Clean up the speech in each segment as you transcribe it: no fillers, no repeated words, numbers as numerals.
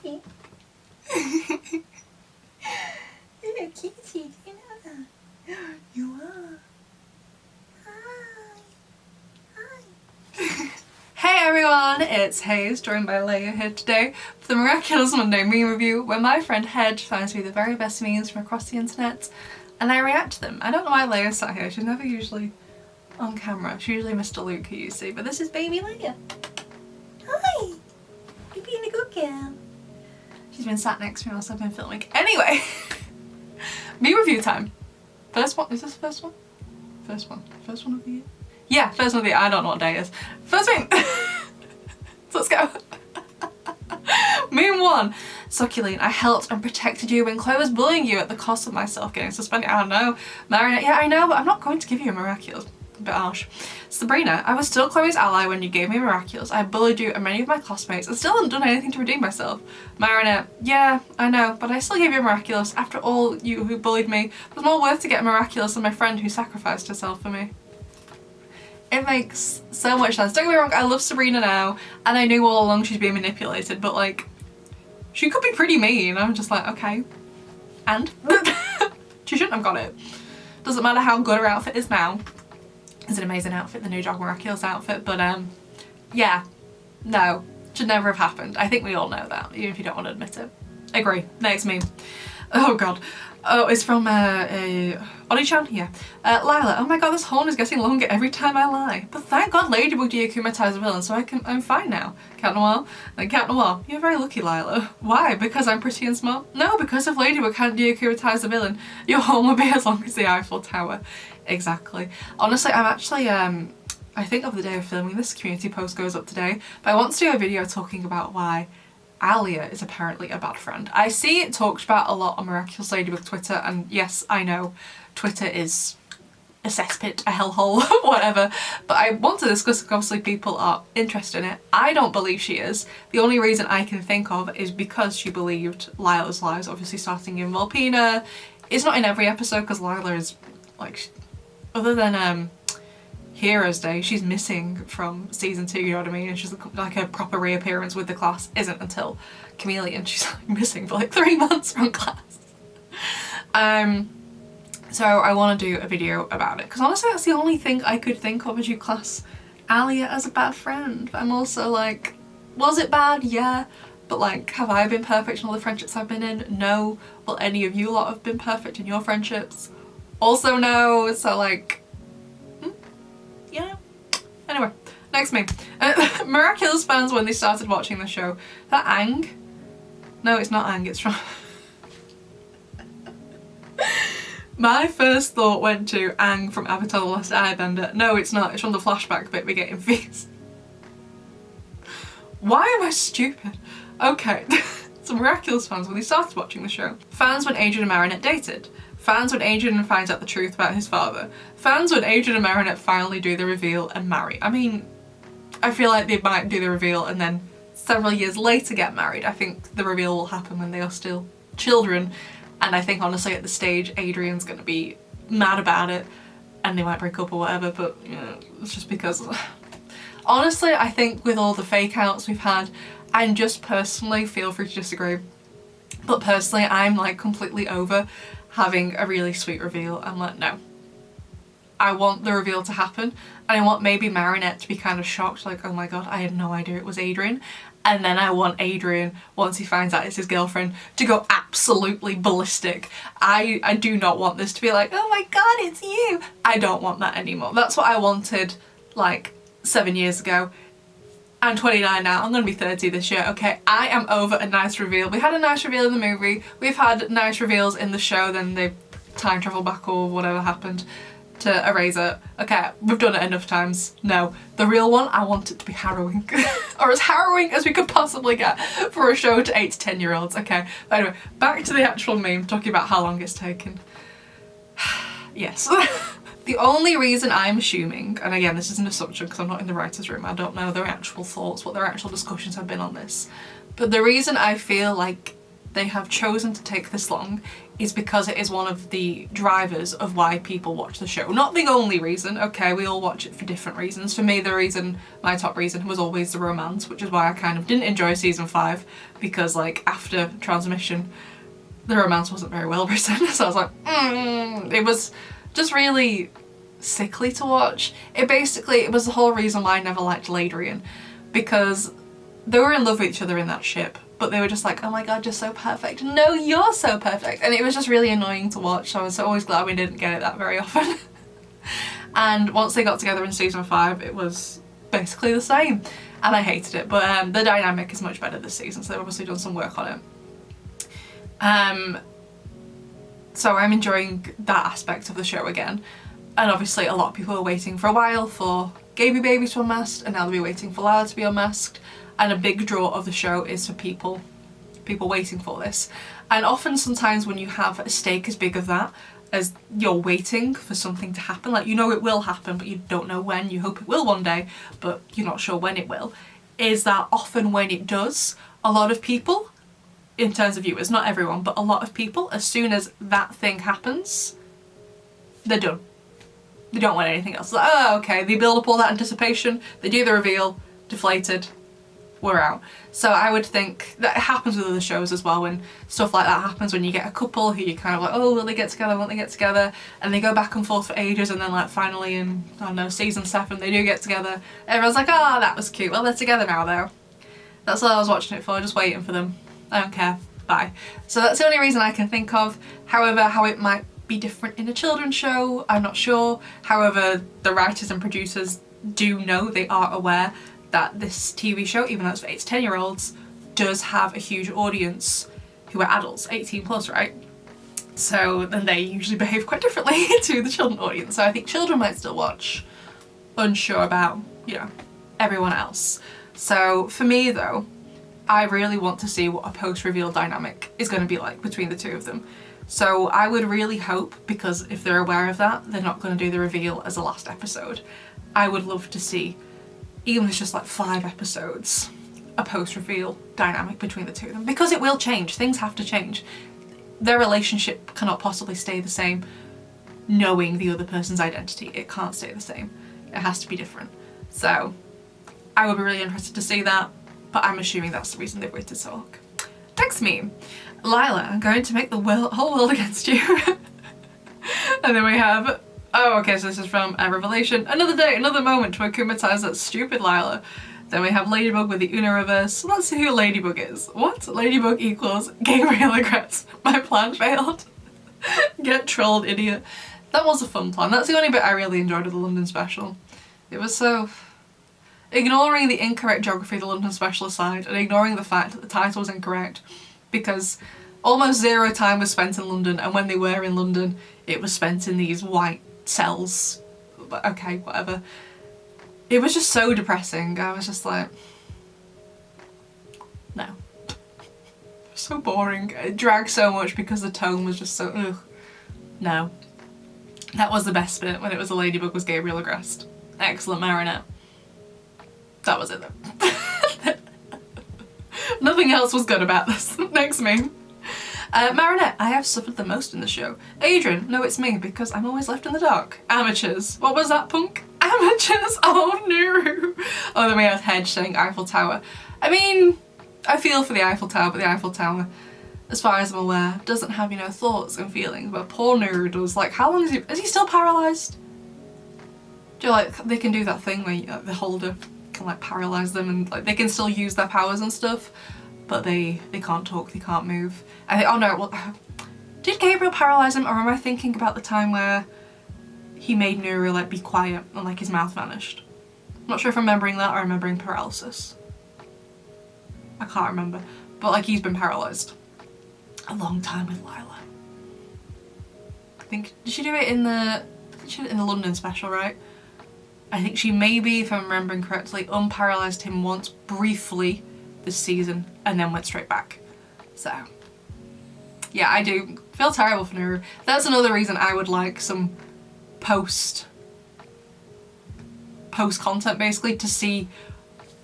cutie. You're a cutie, do you know that? You are. Hi. Hey everyone, it's Haze, joined by Lila here today for the Miraculous Monday meme review, where my friend Hedge finds me the very best memes from across the internet and I react to them. I don't know why Leia's sat here, she's never usually on camera. She's usually Mr. Luke who you see, but this is baby Leia. Hi! You're being a good girl. She's been sat next to me whilst I've been filming. Anyway, meme review time. First one, is this the first one? First one of the year? Yeah, first one of the year. I don't know what day it is. First meme! So let's go. Meme 1. Speculating. I helped and protected you when Chloe was bullying you at the cost of myself getting suspended. I don't know. Marinette. Yeah, I know, but I'm not going to give you a Miraculous. A bit harsh. Sabrina. I was still Chloe's ally when you gave me Miraculous. I bullied you and many of my classmates and still haven't done anything to redeem myself. Marinette. Yeah, I know, but I still gave you a Miraculous. After all, you who bullied me, it was more worth to get a Miraculous than my friend who sacrificed herself for me. It makes so much sense. Don't get me wrong, I love Sabrina now, and I knew all along she's being manipulated, but like, she could be pretty mean. I'm just like, okay. And? She shouldn't have got it. Doesn't matter how good her outfit is now. It's an amazing outfit, the new Dog Miraculous outfit, but yeah, no, should never have happened. I think we all know that, even if you don't want to admit it. Agree. Next meme. Oh god. Oh, it's from Oni-chan? Yeah. Lila. Oh my god, this horn is getting longer every time I lie. But thank god Ladybug deakumatized the villain, so I'm fine now. Cat Noir. Then Cat Noir. You're very lucky, Lila. Why? Because I'm pretty and smart? No, because if Ladybug hadn't deakumatized the villain, your horn would be as long as the Eiffel Tower. Exactly. Honestly, I'm actually, I think of the day of filming this, community post goes up today, but I want to do a video talking about why Alia is apparently a bad friend. I see it talked about a lot on Miraculous Ladybug Twitter, and yes, I know Twitter is a cesspit, a hellhole, whatever, but I want to discuss because obviously people are interested in it. I don't believe she is. The only reason I can think of is because she believed Lila's lies, obviously starting in Volpina. It's not in every episode because Lila is like, other than Heroes Day, she's missing from season 2, you know what I mean? And she's like a proper reappearance with the class isn't until Chameleon. She's like missing for like 3 months from class. So I want to do a video about it because honestly that's the only thing I could think of as you class Alia as a bad friend. But I'm also like, was it bad? Yeah. But like, have I been perfect in all the friendships I've been in? No. Will any of you lot have been perfect in your friendships? Also no. So like, yeah. Anyway, next meme. Miraculous fans when they started watching the show. That Aang? No, it's not Aang, it's from... My first thought went to Aang from Avatar: The Last Airbender. No, it's not. It's from the flashback bit we get in Feast. Why am I stupid? Okay. So Miraculous fans when they started watching the show. Fans when Adrian and Marinette dated. Fans when Adrian finds out the truth about his father. Fans when Adrian and Marinette finally do the reveal and marry. I mean, I feel like they might do the reveal and then several years later get married. I think the reveal will happen when they are still children. And I think honestly at the stage Adrian's gonna be mad about it and they might break up or whatever, but you know, it's just because... Honestly, I think with all the fake outs we've had, and just personally, feel free to disagree, but personally I'm like completely over having a really sweet reveal. I'm like, no. I want the reveal to happen and I want maybe Marinette to be kind of shocked, like, oh my god, I had no idea it was Adrian. And then I want Adrian, once he finds out it's his girlfriend, to go absolutely ballistic. I do not want this to be like, oh my god, it's you. I don't want that anymore. That's what I wanted like 7 years ago. I'm 29 now, I'm gonna be 30 this year, okay? I am over a nice reveal. We had a nice reveal in the movie, we've had nice reveals in the show, then they time travel back or whatever happened to erase it. Okay, we've done it enough times. No, the real one, I want it to be harrowing. Or as harrowing as we could possibly get for a show to 8 to 10 year olds, okay? But anyway, back to the actual meme, talking about how long it's taken. Yes. The only reason I'm assuming, and again this is an assumption because I'm not in the writer's room, I don't know their actual thoughts, what their actual discussions have been on this, but the reason I feel like they have chosen to take this long is because it is one of the drivers of why people watch the show. Not the only reason, okay, we all watch it for different reasons. For me, my top reason was always the romance, which is why I kind of didn't enjoy season 5, because like after transmission, the romance wasn't very well written. So I was like, it was just really sickly to watch. It was the whole reason why I never liked Ladrian, because they were in love with each other in that ship, but they were just like, oh my god, you're so perfect. No, you're so perfect. And it was just really annoying to watch. So I was always glad we didn't get it that very often. And once they got together in season 5, it was basically the same. And I hated it, but the dynamic is much better this season, so they've obviously done some work on it. So I'm enjoying that aspect of the show again. And obviously a lot of people are waiting for a while for Gaby Baby to unmask, and now they'll be waiting for Lila to be unmasked. And a big draw of the show is for people waiting for this. And often sometimes when you have a stake as big as that, as you're waiting for something to happen, like you know it will happen but you don't know when, you hope it will one day but you're not sure when it will, is that often when it does, a lot of people, in terms of viewers, not everyone, but a lot of people, as soon as that thing happens, they're done. They don't want anything else. Like, oh okay, they build up all that anticipation, they do the reveal, deflated, we're out. So I would think that it happens with other shows as well, when stuff like that happens, when you get a couple who you kind of like, oh, will they get together, won't they get together, and they go back and forth for ages, and then like finally in, I don't know, season 7 they do get together. Everyone's like, oh, that was cute. Well, they're together now though. That's all I was watching it for, just waiting for them. I don't care. Bye. So that's the only reason I can think of. However, how it might be different in a children's show, I'm not sure. However, the writers and producers do know, they are aware that this TV show, even though it's for 8 to 10 year olds, does have a huge audience who are adults, 18 plus, right? So then they usually behave quite differently to the children audience. So I think children might still watch, unsure about, you know, everyone else. So for me though, I really want to see what a post-reveal dynamic is going to be like between the two of them. So I would really hope, because if they're aware of that, they're not going to do the reveal as the last episode. I would love to see, even if it's just like 5 episodes, a post-reveal dynamic between the two of them, because it will change. Things have to change. Their relationship cannot possibly stay the same knowing the other person's identity. It can't stay the same. It has to be different. So I would be really interested to see that, but I'm assuming that's the reason they've waited so long. Next meme. Lila, I'm going to make the whole world against you. And then we have, oh okay, so this is from Revelation. Another day, another moment to akumatize that stupid Lila. Then we have Ladybug with the Uno reverse. Let's see who Ladybug is. What? Ladybug equals Gabriel regrets. My plan failed. Get trolled, idiot. That was a fun plan. That's the only bit I really enjoyed of the London special. It was so... ignoring the incorrect geography of the London special aside, and ignoring the fact that the title was incorrect, because almost 0 time was spent in London, and when they were in London, it was spent in these white cells. But okay, whatever. It was just so depressing. I was just like, no. So boring. It dragged so much because the tone was just so, ugh. No. That was the best bit, when it was a Ladybug was Gabriel Agreste. Excellent Marinette. That was it though. Nothing else was good about this. Next meme. Marinette, I have suffered the most in the show. Adrian, no it's me because I'm always left in the dark. Amateurs. What was that, punk? Amateurs. Oh no. Oh, then we have Hedge saying Eiffel Tower. I mean, I feel for the Eiffel Tower, but the Eiffel Tower, as far as I'm aware, doesn't have, you know, thoughts and feelings. But poor Nerd was like, how long is he still paralysed? Do you like, they can do that thing where the holder can like paralyze them, and like they can still use their powers and stuff, but they can't talk, they can't move. I think, oh no, well, did Gabriel paralyze him, or am I thinking about the time where he made Nuru like be quiet and like his mouth vanished? I'm not sure if I'm remembering that or remembering paralysis. I can't remember, but like he's been paralyzed a long time with Lila. I think, did she do it in the, she did it in the London special, right? I think she maybe, if I'm remembering correctly, unparalysed him once briefly this season and then went straight back. So yeah, I do feel terrible for Nuru. That's another reason I would like some post content basically, to see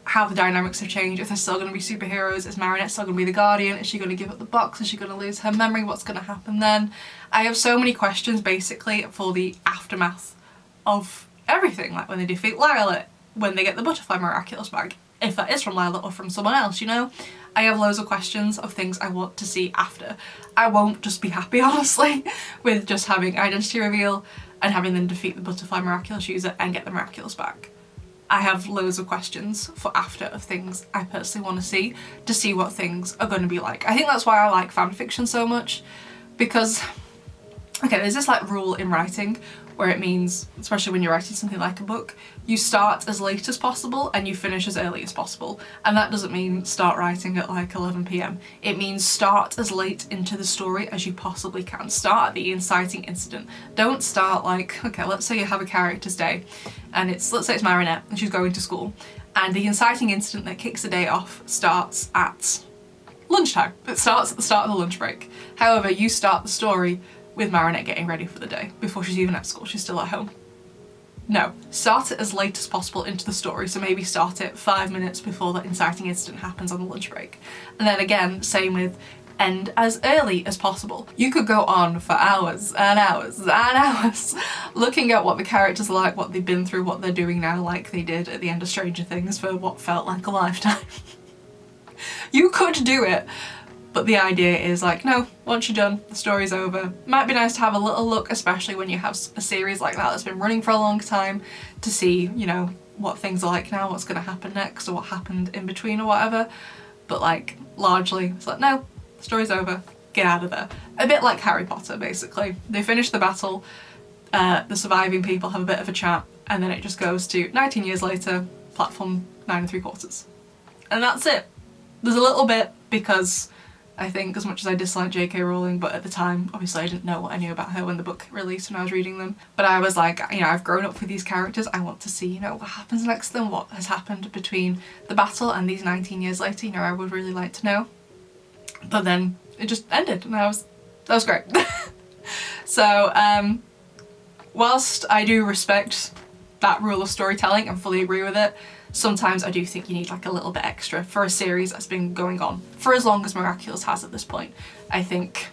how the dynamics have changed, if they're still going to be superheroes, is Marinette still going to be the Guardian, is she going to give up the box, is she going to lose her memory, what's going to happen then? I have so many questions basically for the aftermath of everything, like when they defeat Lila, when they get the Butterfly Miraculous bag, if that is from Lila or from someone else, you know? I have loads of questions of things I want to see after. I won't just be happy, honestly, with just having identity reveal and having them defeat the Butterfly Miraculous user and get the Miraculous back. I have loads of questions for after of things I personally want to see what things are going to be like. I think that's why I like fanfiction so much, because, okay, there's this like rule in writing where it means, especially when you're writing something like a book, you start as late as possible and you finish as early as possible. And that doesn't mean start writing at like 11 p.m. It means start as late into the story as you possibly can. Start at the inciting incident. Don't start like, okay, let's say you have a character's day and let's say it's Marinette and she's going to school, and the inciting incident that kicks the day off starts at lunchtime. It starts at the start of the lunch break. However, you start the story with Marinette getting ready for the day before she's even at school, she's still at home. No, start it as late as possible into the story, so maybe start it 5 minutes before that inciting incident happens on the lunch break. And then again, same with end as early as possible. You could go on for hours and hours and hours looking at what the characters are like, what they've been through, what they're doing now, like they did at the end of Stranger Things for what felt like a lifetime. You could do it. But the idea is like, no, once you're done, the story's over. Might be nice to have a little look, especially when you have a series like that that's been running for a long time, to see, you know, what things are like now, what's going to happen next, or what happened in between or whatever. But like, largely, it's like, no, the story's over, get out of there. A bit like Harry Potter, basically. They finish the battle, the surviving people have a bit of a chat, and then it just goes to 19 years later, platform 9 3/4. And that's it. There's a little bit because I think, as much as I dislike J.K. Rowling, but at the time, obviously I didn't know what I knew about her when the book released when I was reading them. But I was like, you know, I've grown up with these characters, I want to see, you know, what happens next to them, what has happened between the battle and these 19 years later, you know, I would really like to know. But then it just ended, and that was great. So, whilst I do respect that rule of storytelling and fully agree with it, sometimes I do think you need like a little bit extra for a series that's been going on for as long as Miraculous has at this point. I think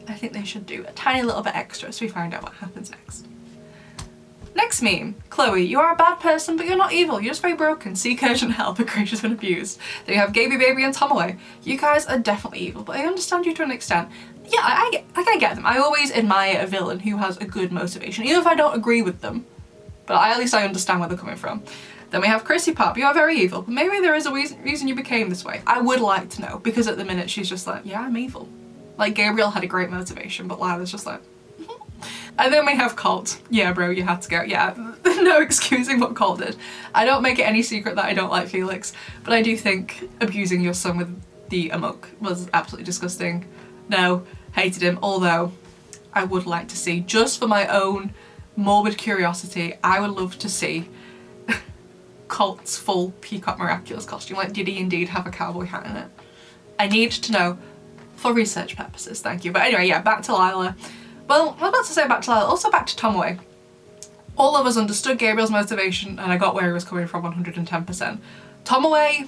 they should do a tiny little bit extra so we find out what happens next. Next meme. Chloe, you are a bad person, but you're not evil. You're just very broken. Seek urgent help. A creature's been abused. Then you have Gaby Baby and Tomaway. You guys are definitely evil, but I understand you to an extent. Yeah, I get them. I always admire a villain who has a good motivation, even if I don't agree with them. But at least I understand where they're coming from. Then we have Chrissy Pop. You are very evil, but maybe there is a reason you became this way. I would like to know, because at the minute she's just like, yeah, I'm evil. Like, Gabriel had a great motivation, but Lila's just like, And then we have Colt. Yeah, bro, you had to go. Yeah, no excusing what Colt did. I don't make it any secret that I don't like Felix, but I do think abusing your son with the amok was absolutely disgusting. No, hated him, although I would like to see, just for my own morbid curiosity, I would love to see Colt's full Peacock Miraculous costume. Like, did he indeed have a cowboy hat in it? I need to know for research purposes, thank you. But anyway, yeah, back to Lila. Well, I was about to say back to Lila, also back to Tomaway. All of us understood Gabriel's motivation and I got where he was coming from 110%. Tomaway,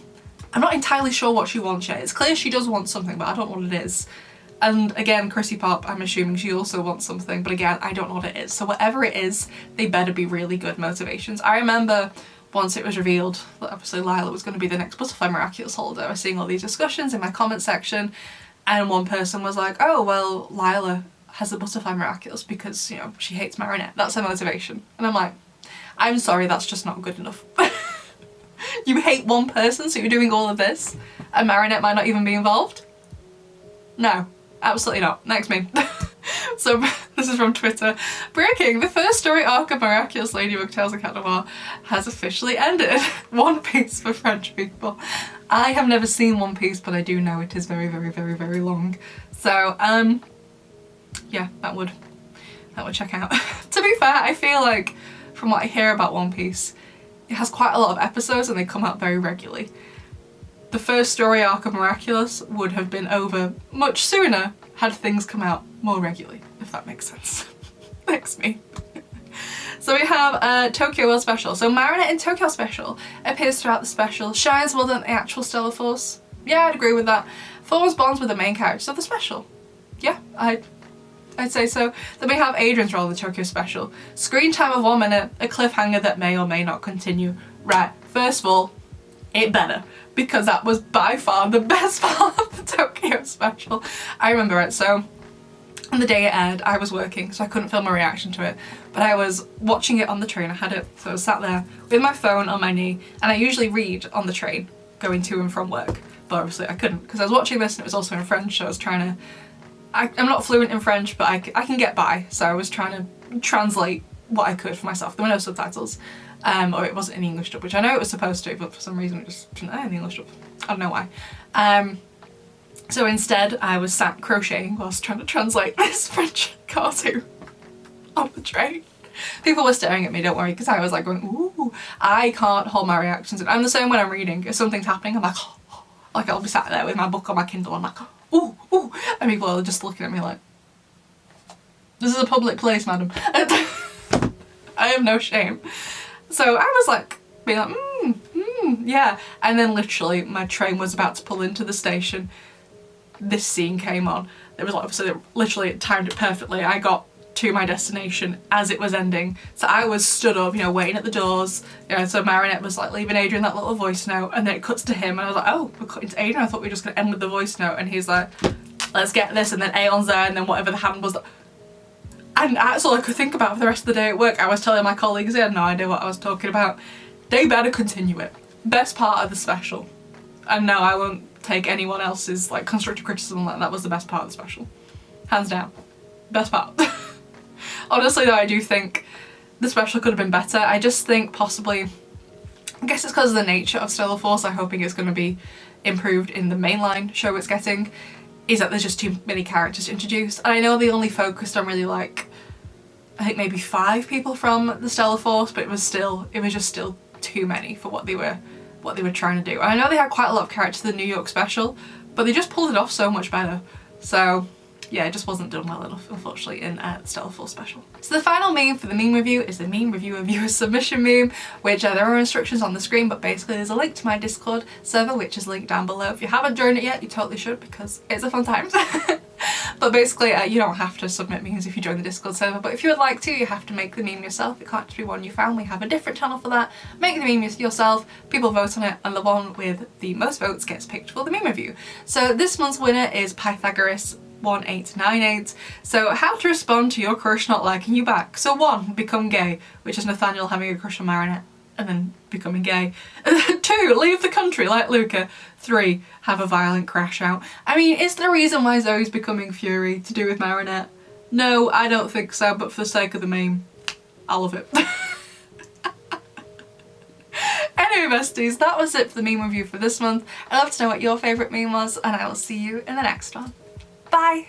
I'm not entirely sure what she wants yet. It's clear she does want something, but I don't know what it is. And again, Chrissy Pop, I'm assuming she also wants something, but again, I don't know what it is. So whatever it is, they better be really good motivations. I remember once it was revealed that obviously Lila was going to be the next Butterfly Miraculous holder, I was seeing all these discussions in my comment section, and one person was like, oh, well, Lila has the Butterfly Miraculous because, you know, she hates Marinette. That's her motivation. And I'm like, I'm sorry, that's just not good enough. You hate one person, so you're doing all of this, and Marinette might not even be involved? No, absolutely not. Next meme. So this is from Twitter. Breaking! The first story arc of Miraculous Ladybug Tales of Cat Noir has officially ended. One Piece for French people. I have never seen One Piece, but I do know it is very, very, very, very long. So, yeah, that would check out. To be fair, I feel like from what I hear about One Piece, it has quite a lot of episodes and they come out very regularly. The first story arc of Miraculous would have been over much sooner had things come out more regularly, if that makes sense. Next me. So we have a Tokyo World Special. So Marinette in Tokyo Special appears throughout the special, shines more than the actual Stellar Force. Yeah, I'd agree with that. Forms bonds with the main characters of the special. Yeah, I'd say so. Then we have Adrian's role in the Tokyo Special. Screen time of 1 minute, a cliffhanger that may or may not continue. Right, first of all, it better, because that was by far the best part of the Tokyo Special. I remember it, so on the day it aired, I was working, so I couldn't film a reaction to it, but I was watching it on the train. I had it, so I was sat there with my phone on my knee, and I usually read on the train going to and from work, but obviously I couldn't because I was watching this and it was also in French, so I was trying to, I'm not fluent in French, but I can get by, so I was trying to translate what I could for myself. There were no subtitles, or it wasn't in English dub, which I know it was supposed to, but for some reason it just didn't have the English dub. I don't know why. So instead I was sat crocheting whilst trying to translate this French cartoon on the train. People were staring at me, don't worry, because I was like going, ooh, I can't hold my reactions. I'm the same when I'm reading. If something's happening, I'm like, oh, like I'll be sat there with my book on my Kindle, I'm like, ooh, ooh, and people are just looking at me like, this is a public place, madam. I have no shame. So I was like, being like, yeah. And then literally my train was about to pull into the station. This scene came on. It was like, so literally it timed it perfectly. I got to my destination as it was ending. So I was stood up, you know, waiting at the doors. You know, so Marinette was like leaving Adrian that little voice note, and then it cuts to him, and I was like, oh, we're cutting to Adrian. I thought we were just gonna end with the voice note, and he's like, let's get this, and then Aeon's there, and then whatever the hand was. And that's all I could think about for the rest of the day at work. I was telling my colleagues they had no idea what I was talking about. They better continue it. Best part of the special. And no, I won't take anyone else's like constructive criticism. Like that was the best part of the special. Hands down. Best part. Honestly though, I do think the special could have been better. I just think possibly, I guess it's because of the nature of Stellar Force, I'm hoping it's going to be improved in the mainline show it's getting, is that there's just too many characters to introduce. And I know they only focused on really like, I think maybe 5 people from the Stellar Force, but it was just still too many for what they were trying to do. And I know they had quite a lot of characters in the New York special, but they just pulled it off so much better. So yeah, it just wasn't done well enough, unfortunately, in the Stellar Force special. So the final meme for the meme review is the meme reviewer viewer submission meme, which there are instructions on the screen, but basically there's a link to my Discord server, which is linked down below. If you haven't joined it yet, you totally should, because it's a fun time. But basically, you don't have to submit memes if you join the Discord server, but if you would like to, you have to make the meme yourself. It can't just be one you found. We have a different channel for that. Make the meme yourself, people vote on it, and the one with the most votes gets picked for the meme review. So this month's winner is Pythagoras 1898. So how to respond to your crush not liking you back. So 1, become gay, which is Nathaniel having a crush on Marinette and then becoming gay. 2, leave the country like Luca. 3, have a violent crash out. I mean, is the reason why Zoe's becoming Fury to do with Marinette? No, I don't think so, but for the sake of the meme, I love it. Anyway, besties, that was it for the meme review for this month. I'd love to know what your favourite meme was, and I will see you in the next one. Bye!